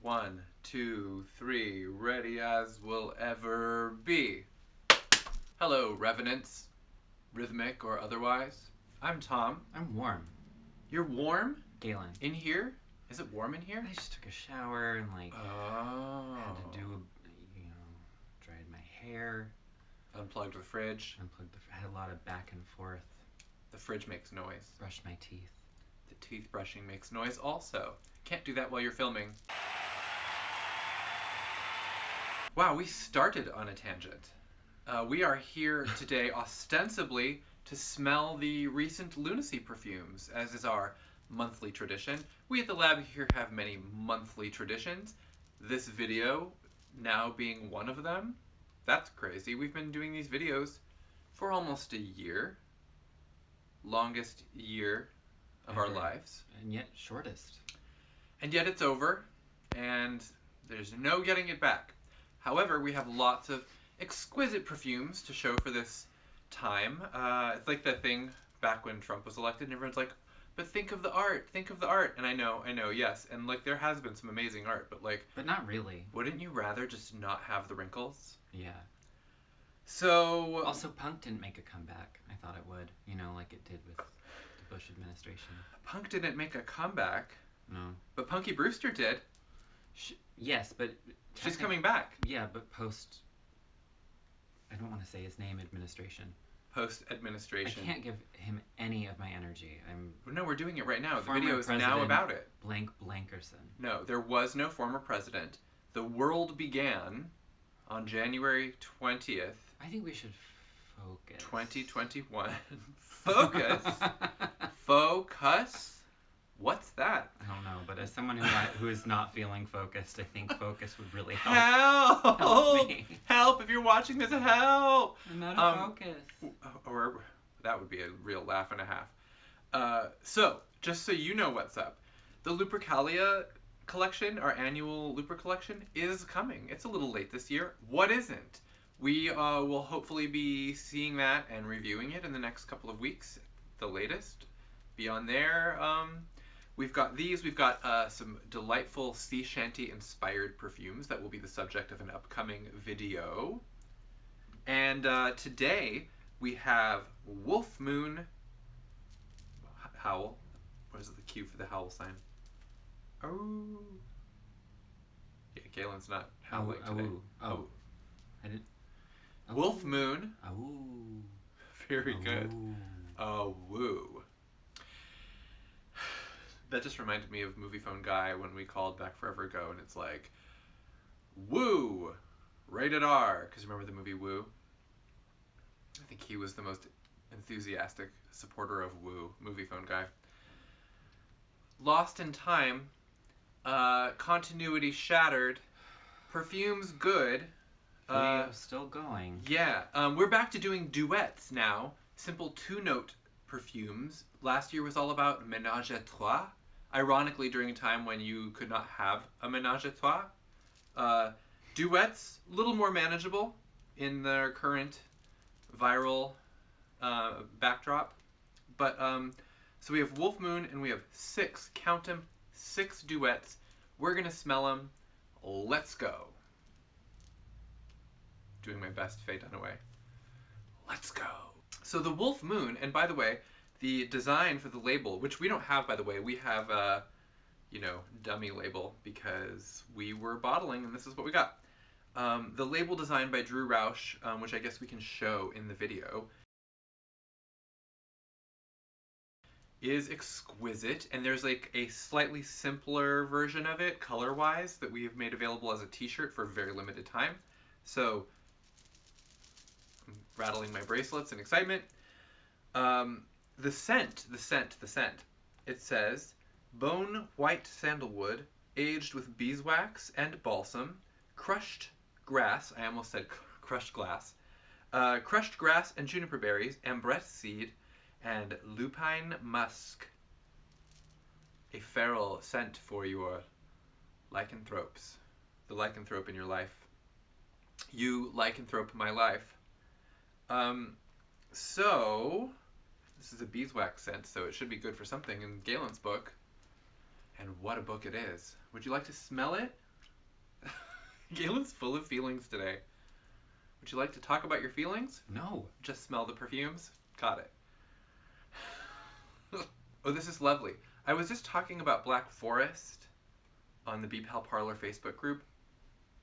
1, 2, 3, ready as we'll ever be. Hello, revenants, rhythmic or otherwise. I'm Tom. I'm warm. You're warm? Galen. In here? Is it warm in here? I just took a shower and had to do dried my hair. Unplugged the fridge. Had a lot of back and forth. The fridge makes noise. Brushed my teeth. The teeth brushing makes noise also. Can't do that while you're filming. Wow, we started on a tangent. We are here today ostensibly to smell the recent Lunacy perfumes, as is our monthly tradition. We at the lab here have many monthly traditions. This video now being one of them. That's crazy. We've been doing these videos for almost a year. Longest year of our lives. And yet shortest. And yet it's over, and there's no getting it back. However, we have lots of exquisite perfumes to show for this time. It's like that thing back when Trump was elected, and everyone's like, but think of the art, think of the art. And I know, yes. And like, there has been some amazing art, but like... But not really. Wouldn't you rather just not have the wrinkles? Yeah. So... Also, punk didn't make a comeback. I thought it would, like it did with the Bush administration. Punk didn't make a comeback. No. But Punky Brewster did. Yes, but... She's coming back. Yeah, but post... I don't want to say his name, administration. Post-administration. I can't give him any of my energy. No, we're doing it right now. The Former video is now about it. Blankerson. No, there was no former president. The world began on January 20th. I think we should focus. 2021. Focus? Focus? What's that? I don't know, but as someone who is not feeling focused, I think focus would really help. Help me. Help! If you're watching this, help! I'm out of focus. Or that would be a real laugh and a half. So, just so you know what's up, the Lupercalia collection, our annual Luper collection, is coming. It's a little late this year. What isn't? We will hopefully be seeing that and reviewing it in the next couple of weeks, the latest. Beyond there, we've got these. We've got some delightful sea shanty inspired perfumes that will be the subject of an upcoming video. And today we have Wolf Moon Howl. What is it, the cue for the howl sign? Oh. Yeah, Galen's not howling today. Oh. I didn't. Wolf Moon. Oh. Very good. Oh, woo. That just reminded me of Movie Phone Guy when we called back forever ago, and it's like, woo, rated R. Because remember the movie Woo? I think he was the most enthusiastic supporter of Woo, Movie Phone Guy. Lost in time, continuity shattered, perfumes good. Video's still going. Yeah, we're back to doing duets now. Simple two-note perfumes. Last year was all about ménage à trois. Ironically, during a time when you could not have a ménage à trois. Duets, a little more manageable in their current viral backdrop. But, so we have Wolf Moon, and we have 6, count them, 6 duets. We're going to smell them. Let's go. Doing my best, Faye Dunaway. Let's go. So the Wolf Moon, and by the way, the design for the label, which we don't have, by the way, we have a, dummy label because we were bottling and this is what we got. The label designed by Drew Roush, which I guess we can show in the video, is exquisite, and there's like a slightly simpler version of it, color-wise, that we have made available as a t-shirt for a very limited time. So, I'm rattling my bracelets in excitement. The scent. It says, bone white sandalwood, aged with beeswax and balsam, crushed grass, I almost said crushed glass, crushed grass and juniper berries, ambrette seed, and lupine musk. A feral scent for your lycanthropes. The lycanthrope in your life. You lycanthrope my life. So, this is a beeswax scent, so it should be good for something in Galen's book. And what a book it is. Would you like to smell it? Galen's full of feelings today. Would you like to talk about your feelings? No. Just smell the perfumes? Got it. Oh, this is lovely. I was just talking about Black Forest on the Beepal Parlor Facebook group.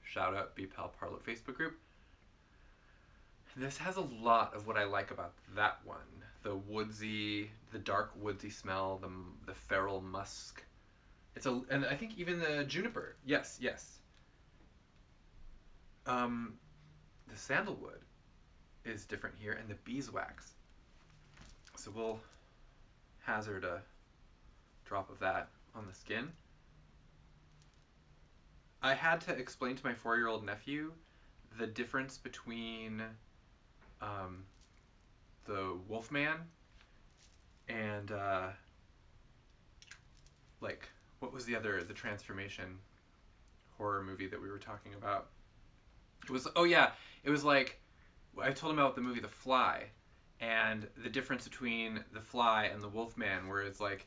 Shout out Beepal Parlor Facebook group. This has a lot of what I like about that one. The woodsy, the dark woodsy smell, the feral musk. And I think even the juniper. Yes. The sandalwood is different here, and the beeswax. So we'll hazard a drop of that on the skin. I had to explain to my 4-year-old nephew the difference between the Wolfman and what was the transformation horror movie that we were talking about? It was like, I told him about the movie The Fly, and the difference between the Fly and the Wolfman, where it's like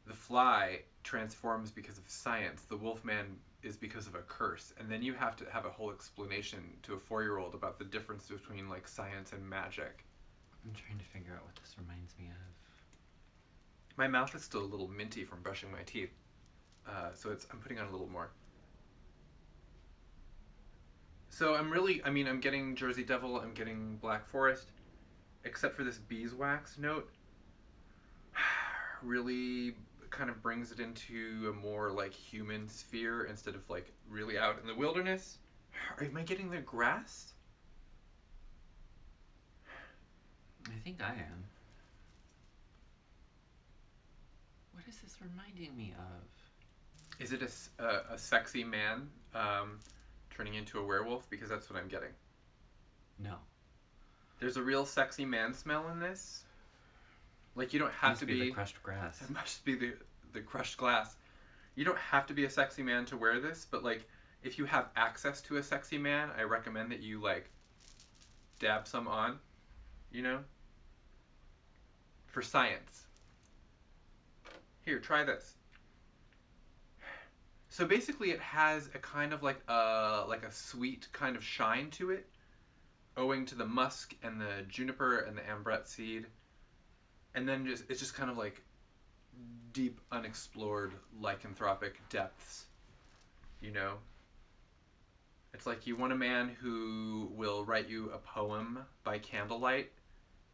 the Fly transforms because of science, the Wolfman is because of a curse, and then you have to have a whole explanation to a 4-year-old about the difference between like science and magic. I'm trying to figure out what this reminds me of. My mouth is still a little minty from brushing my teeth, so I'm putting on a little more. So I'm getting Jersey Devil, I'm getting Black Forest, except for this beeswax note. Really kind of brings it into a more like human sphere instead of like really out in the wilderness. Am I getting the grass? I think I am. What is this reminding me of? Is it a sexy man turning into a werewolf? Because that's what I'm getting. No. There's a real sexy man smell in this. Like, you don't have to be the crushed grass. It must be the crushed glass. You don't have to be a sexy man to wear this, but like, if you have access to a sexy man, I recommend that you like dab some on, for science. Here, try this. So basically, it has a kind of like a sweet kind of shine to it, owing to the musk and the juniper and the ambrette seed. And then it's just kind of like deep, unexplored, lycanthropic depths, It's like you want a man who will write you a poem by candlelight,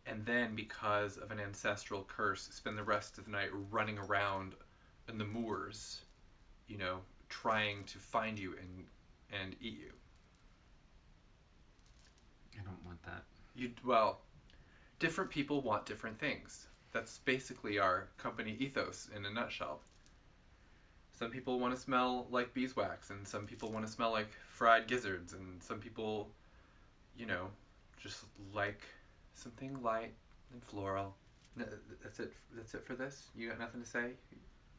and then, because of an ancestral curse, spend the rest of the night running around in the moors, trying to find you and eat you. I don't want that. Different people want different things. That's basically our company ethos in a nutshell. Some people want to smell like beeswax, and some people want to smell like fried gizzards, and some people, just like something light and floral. That's it for this? You got nothing to say?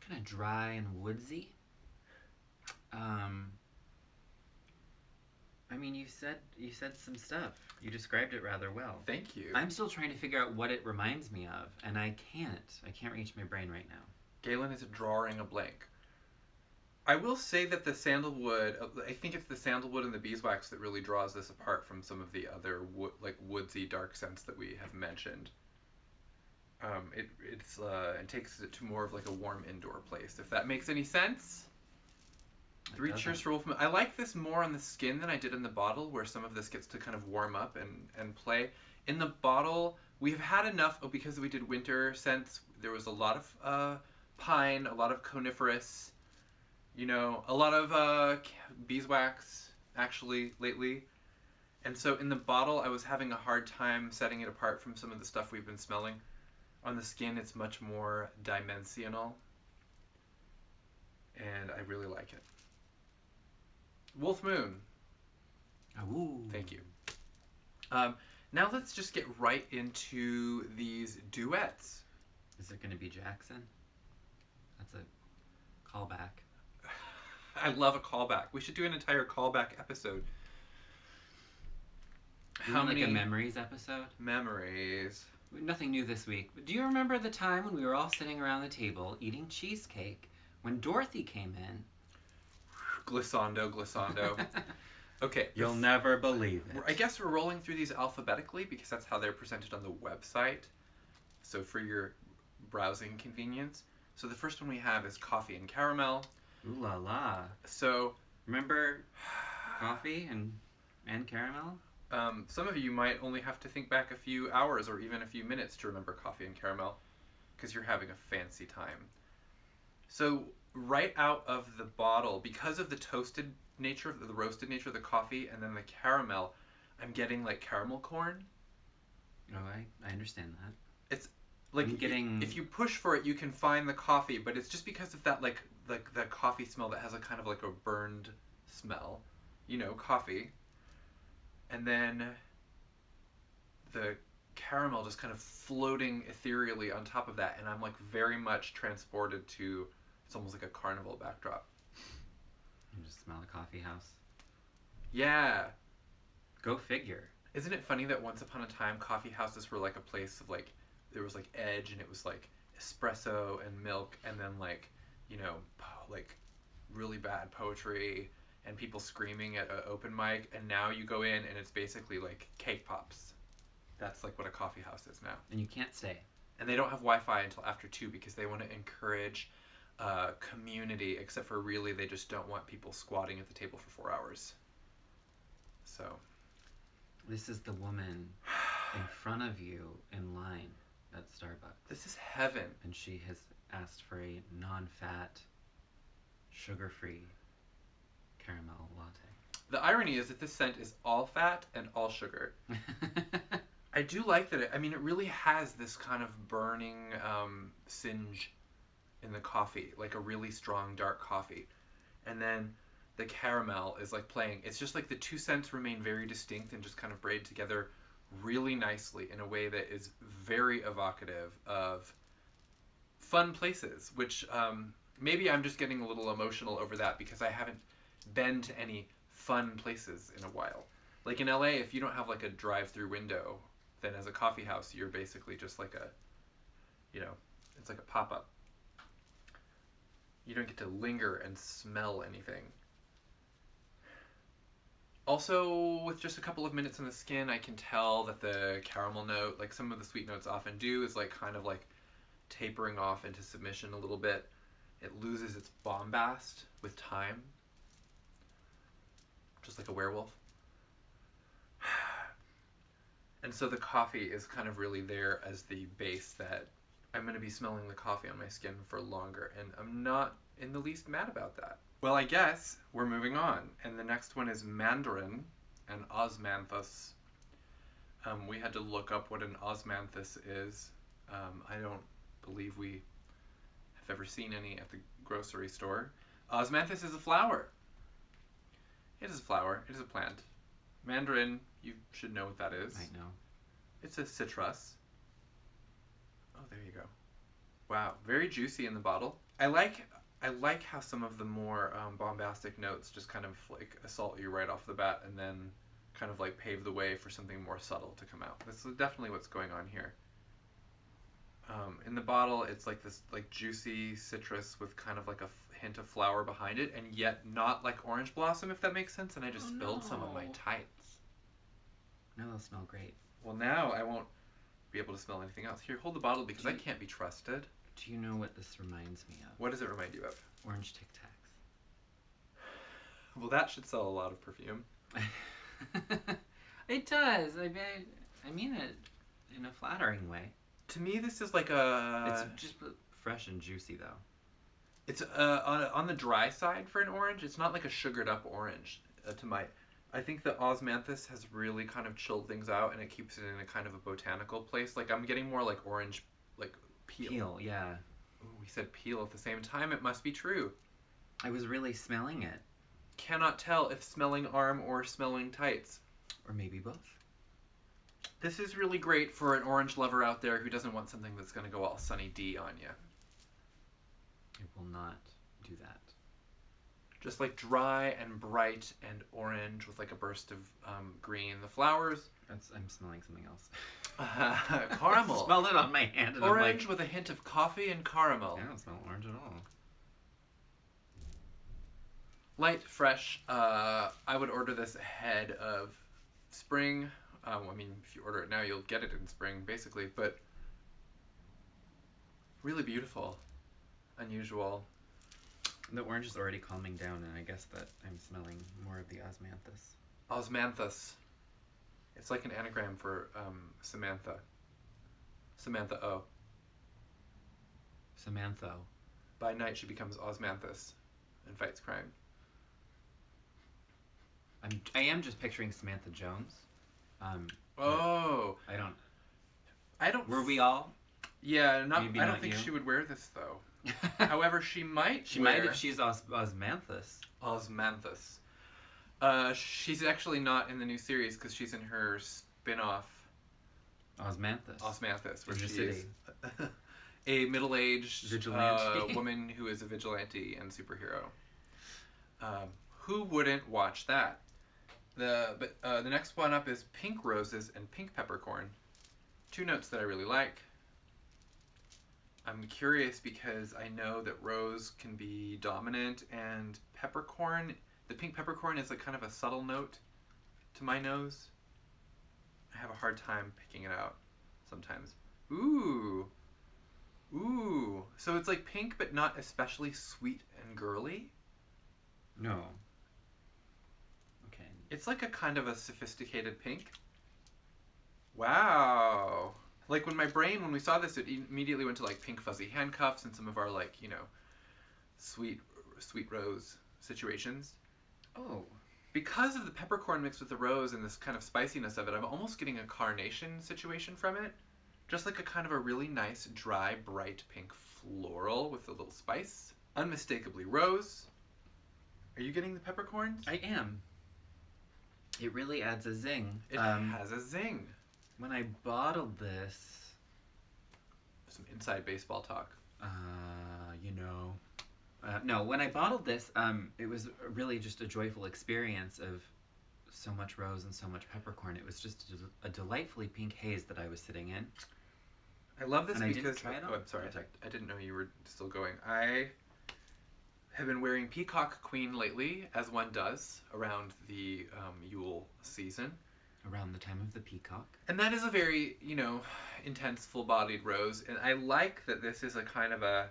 Kind of dry and woodsy. I mean, you said some stuff. You described it rather well. Thank you. I'm still trying to figure out what it reminds me of, and I can't reach my brain right now. Galen is drawing a blank. I will say that the sandalwood, I think it's the sandalwood and the beeswax that really draws this apart from some of the other woodsy dark scents that we have mentioned. It takes it to more of like a warm indoor place, if that makes any sense. 3 cheers for Wolfman. I like this more on the skin than I did in the bottle, where some of this gets to kind of warm up and play. In the bottle, we've had enough, because we did winter scents, there was a lot of pine, a lot of coniferous, a lot of beeswax, actually, lately. And so in the bottle, I was having a hard time setting it apart from some of the stuff we've been smelling. On the skin, it's much more dimensional, and I really like it. Wolf Moon. Ooh. Thank you. Now let's just get right into these duets. Is it going to be Jackson? That's a callback. I love a callback. We should do an entire callback episode. How many? Like a memories episode? Memories. Nothing new this week. But do you remember the time when we were all sitting around the table eating cheesecake when Dorothy came in? Glissando. Okay. You'll never believe it. I guess we're rolling through these alphabetically because that's how they're presented on the website. So for your browsing convenience. So the first one we have is coffee and caramel. Ooh la la. So remember coffee and caramel? Some of you might only have to think back a few hours or even a few minutes to remember coffee and caramel because you're having a fancy time. So right out of the bottle, because of the toasted nature, the roasted nature of the coffee and then the caramel, I'm getting like caramel corn. Oh, I understand that. It's like if you push for it, you can find the coffee, but it's just because of that like the coffee smell that has a kind of like a burned smell, coffee. And then the caramel just kind of floating ethereally on top of that, and I'm like very much transported to, it's almost like a carnival backdrop. You just smell the coffee house. Yeah. Go figure. Isn't it funny that once upon a time coffee houses were like a place of like, there was like edge and it was like espresso and milk and then like, like really bad poetry and people screaming at an open mic, and now you go in and it's basically like cake pops. That's like what a coffee house is now. And you can't stay. And they don't have Wi-Fi until after 2 because they want to encourage community, except for really they just don't want people squatting at the table for 4 hours. So. This is the woman in front of you in line at Starbucks. This is heaven. And she has asked for a non-fat, sugar-free caramel latte. The irony is that this scent is all fat and all sugar. I do like that. It really has this kind of burning singe in the coffee, like a really strong dark coffee. And then the caramel is like playing. It's just like the two scents remain very distinct and just kind of braid together really nicely in a way that is very evocative of fun places, which maybe I'm just getting a little emotional over that because I haven't been to any fun places in a while. Like in LA, if you don't have like a drive-through window, then as a coffee house, you're basically just like it's like a pop-up. You don't get to linger and smell anything. Also, with just a couple of minutes on the skin, I can tell that the caramel note, like some of the sweet notes often do, is like kind of like tapering off into submission a little bit. It loses its bombast with time. Just like a werewolf. And so the coffee is kind of really there as the base that I'm going to be smelling the coffee on my skin for longer, and I'm not in the least mad about that. Well, I guess we're moving on, and the next one is Mandarin and OSMANTHUS. We had to look up what an osmanthus is. I don't believe we have ever seen any at the grocery store. Osmanthus is a flower. It is a flower. It is a plant. Mandarin, you should know what that is. I know. It's a citrus. Oh, there you go. Wow, very juicy in the bottle. I like how some of the more bombastic notes just kind of like assault you right off the bat and then kind of like pave the way for something more subtle to come out. This is definitely what's going on here. In the bottle, it's like this like juicy citrus with kind of like a hint of flower behind it, and yet not like orange blossom, if that makes sense. And I just spilled some on my tights. No, they'll smell great. Well, now I won't be able to smell anything else. Here, hold the bottle because I can't be trusted. Do you know what this reminds me of? What does it remind you of? Orange Tic Tacs. Well, that should sell a lot of perfume. It does. I mean it in a flattering way. To me, this is like a... It's just fresh and juicy, though. It's on the dry side for an orange. It's not like a sugared up orange. I think the osmanthus has really kind of chilled things out, and it keeps it in a kind of a botanical place. Like I'm getting more like orange, like peel. Peel, yeah. Ooh, we said peel at the same time. It must be true. I was really smelling it. Cannot tell if smelling arm or smelling tights. Or maybe both. This is really great for an orange lover out there who doesn't want something that's going to go all Sunny D on you. It will not do that. Just like dry and bright and orange with like a burst of green. The flowers. I'm smelling something else. Caramel. I smelled it on my hand. And orange I'm like, with a hint of coffee and caramel. I don't smell orange at all. Light, fresh. I would order this ahead of spring. I mean, if you order it now, you'll get it in spring, basically. But really beautiful, unusual. The orange is already calming down, and I guess that I'm smelling more of the osmanthus. Osmanthus. It's like an anagram for Samantha. Samantha O. Samantha. By night, she becomes Osmanthus and fights crime. I am just picturing Samantha Jones. Oh. I don't. Were we all? Yeah, Maybe I don't not think you. she would wear this though. However, she might. She might if she's osmanthus. Osmanthus. She's actually not in the new series because she's in her spin-off. Osmanthus, where she is a middle-aged vigilante woman who is a vigilante and superhero. Who wouldn't watch that? The next one up is pink roses and pink peppercorn. Two notes that I really like. I'm curious because I know that rose can be dominant, and peppercorn, the pink peppercorn is like kind of a subtle note to my nose. I have a hard time picking it out sometimes. Ooh. So it's like pink, but not especially sweet and girly. No. Okay. It's like a kind of a sophisticated pink. Wow. Like when we saw this, it immediately went to like pink fuzzy handcuffs and some of our like, sweet rose situations. Oh. Because of the peppercorn mixed with the rose and this kind of spiciness of it, I'm almost getting a carnation situation from it. Just like a kind of a really nice, dry, bright pink floral with a little spice. Unmistakably rose. Are you getting the peppercorns? I am. It really adds a zing. It has a zing. When I bottled this... Some inside baseball talk. No, when I bottled this, it was really just a joyful experience of so much rose and so much peppercorn. It was just a delightfully pink haze that I was sitting in. I love this and because... I didn't try it on. Oh, I'm sorry. I didn't know you were still going. I have been wearing Peacock Queen lately, as one does, around the Yule season. Around the time of the peacock. And that is a very, intense, full-bodied rose. And I like that this is a kind of a,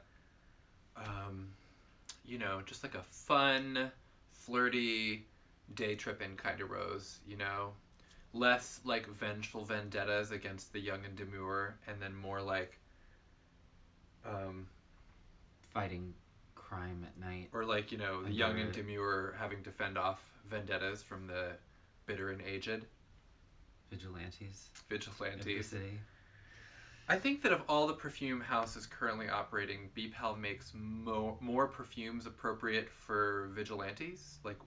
just like a fun, flirty, day-tripping kind of rose, Less like vengeful vendettas against the young and demure, and then more like... fighting crime at night. Or like, the young and demure having to fend off vendettas from the bitter and aged. Vigilantes. Of the city. I think that of all the perfume houses currently operating, BPAL makes more perfumes appropriate for vigilantes. Like,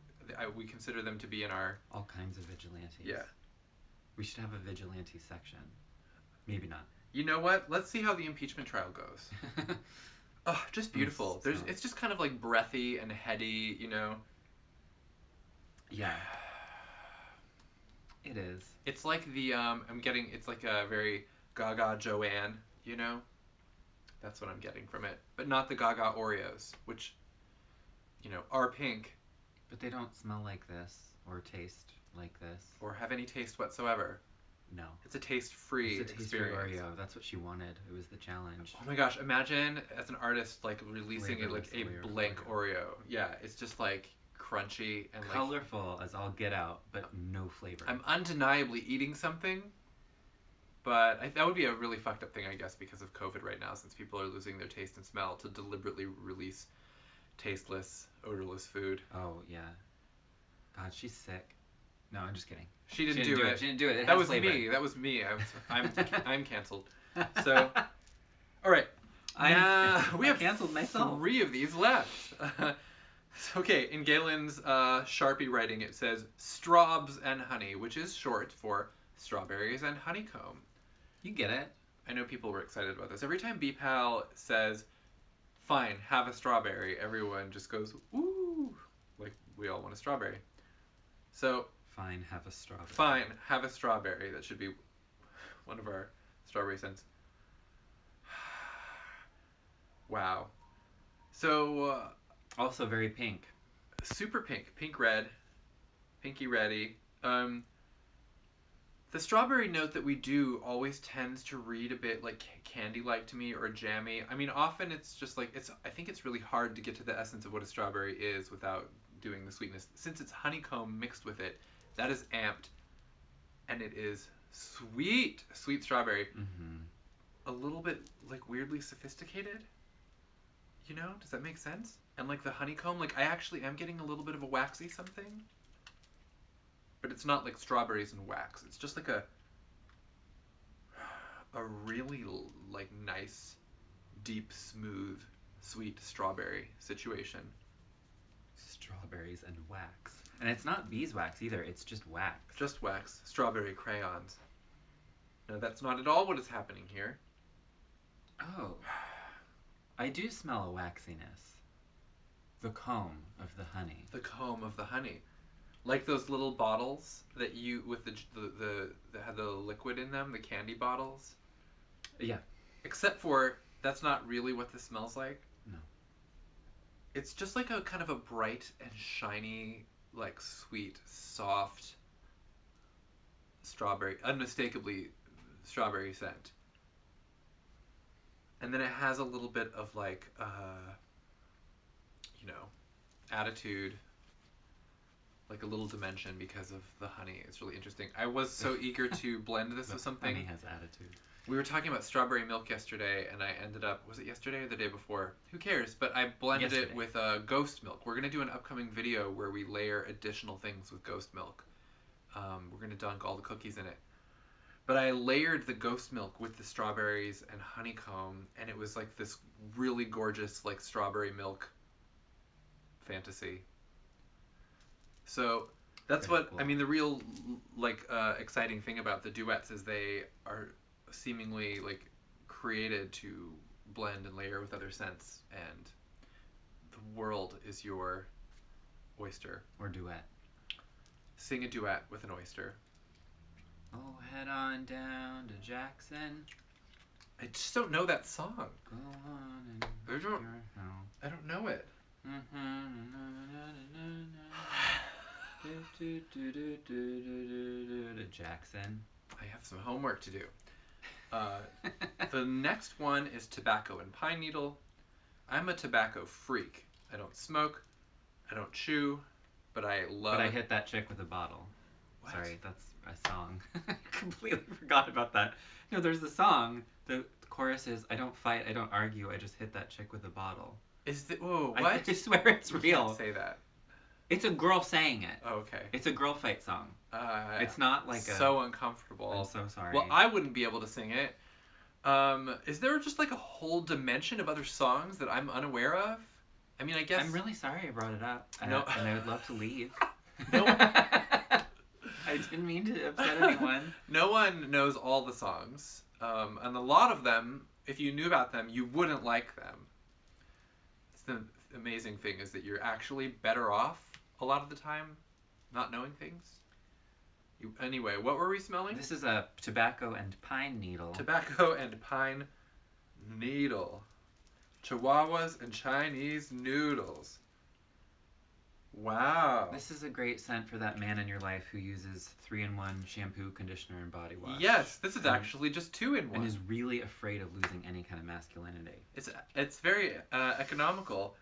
we consider them to be in our... All kinds of vigilantes. Yeah. We should have a vigilante section. Maybe not. You know what? Let's see how the impeachment trial goes. Oh, just beautiful. It's just kind of like breathy and heady, Yeah. It is. It's like it's like a very Gaga Joanne, That's what I'm getting from it. But not the Gaga Oreos, which, are pink. But they don't smell like this, or taste like this. Or have any taste whatsoever. No. It's a taste-free experience. Oreo. That's what she wanted. It was the challenge. Oh my gosh, imagine as an artist, like, releasing a blank Oreo. Yeah, it's just, like, crunchy and colorful as all get out, but no flavor. I'm undeniably eating something, but that would be a really fucked up thing, I guess, because of COVID right now, since people are losing their taste and smell, to deliberately release tasteless, odorless food. Oh yeah. God, she's sick. No, I'm just kidding. She didn't do it. She didn't do it. That was me. That was me. I'm canceled. So, all right. We have canceled myself. 3 of these left. Okay, in Galen's Sharpie writing, it says straubs and honey, which is short for strawberries and honeycomb. You get it. I know people were excited about this. Every time BPAL says, fine, have a strawberry, everyone just goes, ooh, like we all want a strawberry. So, fine, have a strawberry. Fine, have a strawberry. That should be one of our strawberry scents. Wow. So... also very pink. super pink, pink red, pinky reddy. The strawberry note that we do always tends to read a bit like candy-like to me, or jammy. I mean, often it's just like I think it's really hard to get to the essence of what a strawberry is without doing the sweetness. Since it's honeycomb mixed with it, that is amped, and it is sweet, sweet strawberry. Mm-hmm. A little bit like weirdly sophisticated. You know, does that make sense? And like the honeycomb, like I actually am getting a little bit of a waxy something. But it's not like strawberries and wax. It's just like a really like nice, deep, smooth, sweet strawberry situation. Strawberries and wax. And it's not beeswax either. It's just wax. Just wax. Strawberry crayons. No, that's not at all what is happening here. Oh. I do smell a waxiness. The comb of the honey. The comb of the honey. Like those little bottles that you with the that had the liquid in them, the candy bottles. Yeah. Except for that's not really what this smells like. No. It's just like a kind of a bright and shiny, like sweet, soft strawberry, unmistakably strawberry scent. And then it has a little bit of like, attitude. Like a little dimension because of the honey. It's really interesting. I was so eager to blend this with something. Honey has attitude. We were talking about strawberry milk yesterday, and I ended up, was it yesterday or the day before? Who cares? But I blended it with ghost milk. We're going to do an upcoming video where we layer additional things with ghost milk. We're going to dunk all the cookies in it. But I layered the ghost milk with the strawberries and honeycomb, and it was like this really gorgeous like strawberry milk fantasy. So that's Very what cool. I mean. The real exciting thing about the duets is they are seemingly like created to blend and layer with other scents, and the world is your oyster. Or duet. Sing a duet with an oyster. Oh, head on down to Jackson. I just don't know that song. Go on and I don't- I don't know it. Jackson. I have some homework to do. The next one is tobacco and pine needle. I'm a tobacco freak. I don't smoke. I don't chew. But I love... But I hit that chick with a bottle. What? Sorry, that's a song. I completely forgot about that. No, there's the song. The chorus is, I don't fight, I don't argue, I just hit that chick with a bottle. Is the... Whoa, what? I swear it's You real. can't say that. It's a girl saying it. Oh, okay. It's a girl fight song. It's not like so uncomfortable. I'm so sorry. Well, I wouldn't be able to sing it. Is there just like a whole dimension of other songs that I'm unaware of? I mean, I guess... I'm really sorry I brought it up. No. And I would love to leave. No. I didn't mean to upset anyone. No one knows all the songs. And a lot of them, if you knew about them, you wouldn't like them. It's the amazing thing is that you're actually better off a lot of the time not knowing things. Anyway, what were we smelling? This is a tobacco and pine needle. Tobacco and pine needle. Chihuahuas and Chinese noodles. Wow. This is a great scent for that man in your life who uses 3-in-1 shampoo, conditioner, and body wash. Yes, this is actually just 2-in-1. And is really afraid of losing any kind of masculinity. It's very economical.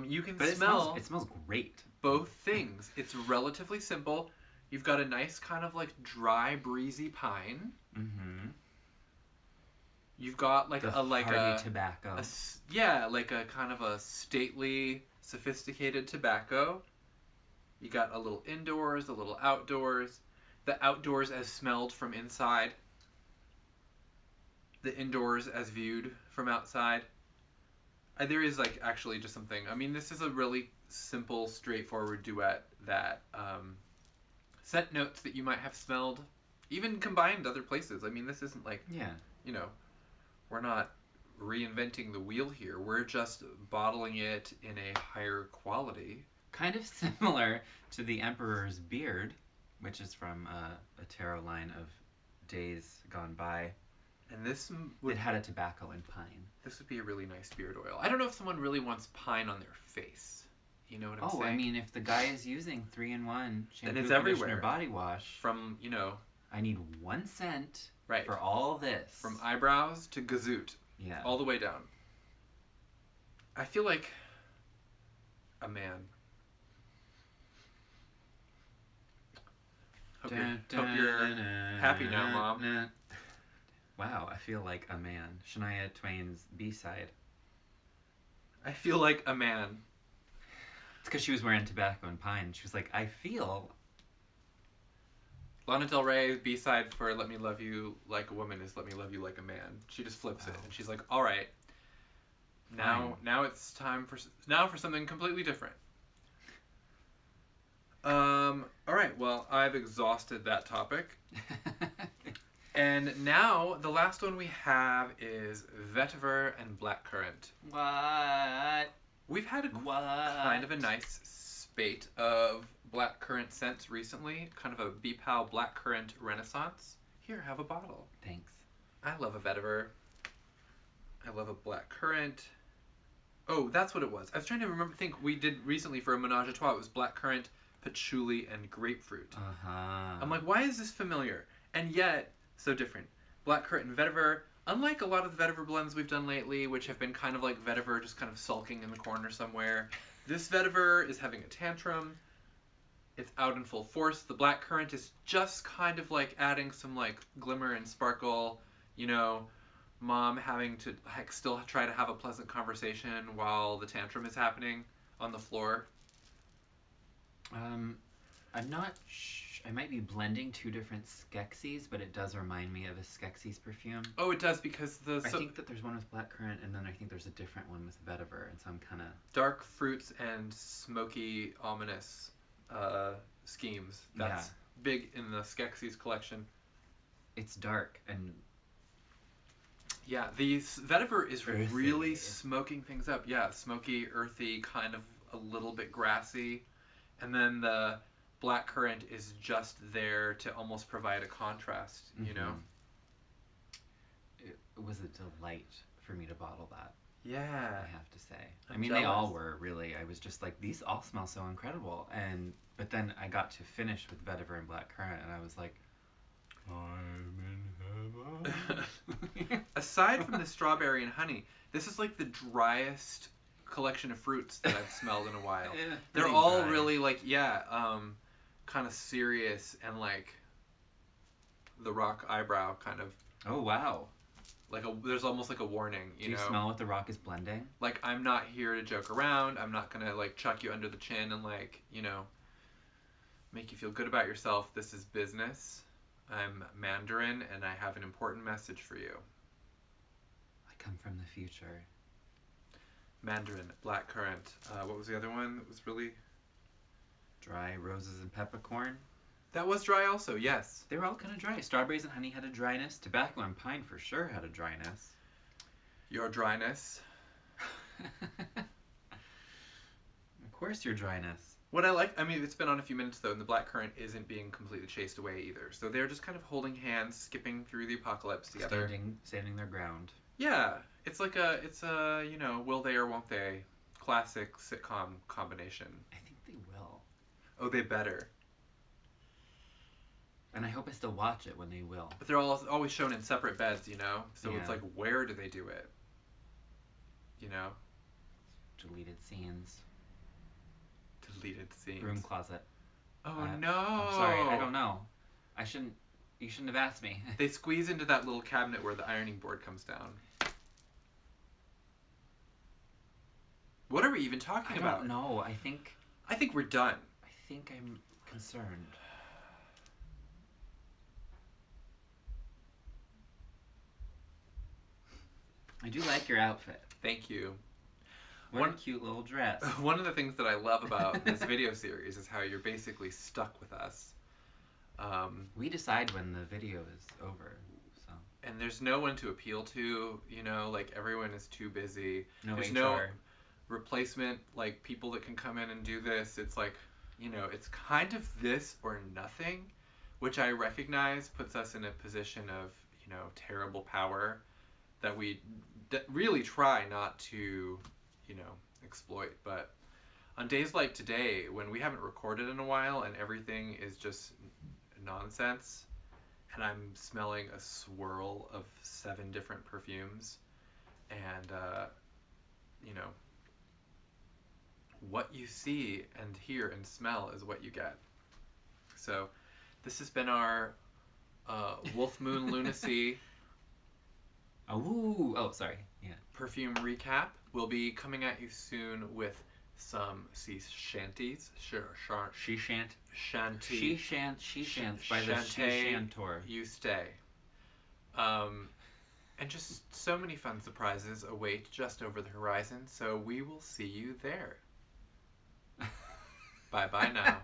You can But smell it smells great. both things. It's relatively simple. You've got a nice kind of like dry, breezy pine. Mm-hmm. You've got like hearty tobacco. Like a kind of a stately, sophisticated tobacco. You got a little indoors, a little outdoors. The outdoors as smelled from inside. The indoors as viewed from outside. There is like actually just something. I mean, this is a really simple, straightforward duet that scent notes that you might have smelled, even combined other places. I mean, this isn't like, we're not reinventing the wheel here. We're just bottling it in a higher quality. Kind of similar to the Emperor's Beard, which is from a tarot line of days gone by. And this it had a tobacco and pine. This would be a really nice beard oil. I don't know if someone really wants pine on their face. You know what I'm Oh, saying? I mean, if the guy is using 3-in-1 shampoo, Then it's conditioner, everywhere. body wash, From, you know, I need 1 cent right. for all this. From eyebrows to gazoot. Yeah. All the way down. I feel like a man. Hope you're happy now, Mom. Wow, I feel like a man. Shania Twain's B-side. I feel like a man. It's because she was wearing tobacco and pine. She was like, I feel. Lana Del Rey's B-side for Let Me Love You Like a Woman is Let Me Love You Like a Man. She just flips it, and she's like, all right, now it's time for something completely different. All right, well, I've exhausted that topic. And now the last one we have is Vetiver and Blackcurrant. What? We've had kind of a nice spate of blackcurrant scents recently, kind of a Beepal blackcurrant renaissance. Here, have a bottle. Thanks. I love a vetiver. I love a blackcurrant. Oh, that's what it was. I was trying to think we did recently for a menage a trois. It was blackcurrant, patchouli, and grapefruit. I'm like, why is this familiar? And yet, so different. Blackcurrant and vetiver, unlike a lot of the vetiver blends we've done lately, which have been kind of like vetiver just kind of sulking in the corner somewhere, this vetiver is having a tantrum. It's out in full force. The blackcurrant is just kind of like adding some like glimmer and sparkle, you know, mom having to still try to have a pleasant conversation while the tantrum is happening on the floor. I'm not I might be blending 2 different Skeksis, but it does remind me of a Skeksis perfume. Oh, it does, because I think that there's one with blackcurrant, and then I think there's a different one with vetiver, and so I'm kind of... Dark fruits and smoky, ominous schemes. That's big in the Skeksis collection. It's dark, and... Yeah, the vetiver is really smoking things up. Yeah, smoky, earthy, kind of a little bit grassy. And then the blackcurrant is just there to almost provide a contrast, you know? It was a delight for me to bottle that. Yeah. I have to say. I'm jealous. They all were, really. I was just like, these all smell so incredible. But then I got to finish with vetiver and blackcurrant, and I was like, I'm in heaven. Aside from the strawberry and honey, this is like the driest collection of fruits that I've smelled in a while. They're all dry. Really like, kind of serious and like the rock eyebrow kind of. Oh, wow. Like there's almost like a warning, you know? Do you smell what the rock is blending? Like, I'm not here to joke around. I'm not gonna like chuck you under the chin and like, you know, make you feel good about yourself. This is business. I'm Mandarin and I have an important message for you. I come from the future. Mandarin, blackcurrant. What was the other one that was really... Dry, roses and peppercorn. That was dry also, yes. They were all kind of dry. Strawberries and honey had a dryness. Tobacco and pine for sure had a dryness. Your dryness. Of course your dryness. What I like, I mean, it's been on a few minutes though, and the blackcurrant isn't being completely chased away either. So they're just kind of holding hands, skipping through the apocalypse together. Standing their ground. Yeah, it's a, you know, will they or won't they, classic sitcom combination. I think they will. Oh, they better. And I hope I still watch it when they will. But they're always shown in separate beds, you know? So it's like, where do they do it? You know? Deleted scenes. Deleted scenes. Broom closet. Oh, no! I'm sorry, I don't know. You shouldn't have asked me. They squeeze into that little cabinet where the ironing board comes down. What are we even talking about? I don't know. I think we're done. I think I'm concerned. I do like your outfit. Thank you. What a cute little dress. One of the things that I love about this video series is how you're basically stuck with us. We decide when the video is over, so. And there's no one to appeal to, you know, like everyone is too busy. There's HR. No replacement, like people that can come in and do this. It's like, you know, it's kind of this or nothing, which I recognize puts us in a position of, you know, terrible power that we really try not to, you know, exploit. But on days like today, when we haven't recorded in a while and everything is just nonsense, and I'm smelling a swirl of 7 different perfumes, and you know, what you see and hear and smell is what you get. So this has been our Wolf Moon Lunacy Sorry. Yeah. perfume recap. We'll be coming at you soon with some sea shanties. She shan't. Shanty. She shan't by the She Shantor. You stay. And just so many fun surprises await just over the horizon, so we will see you there. Bye-bye now.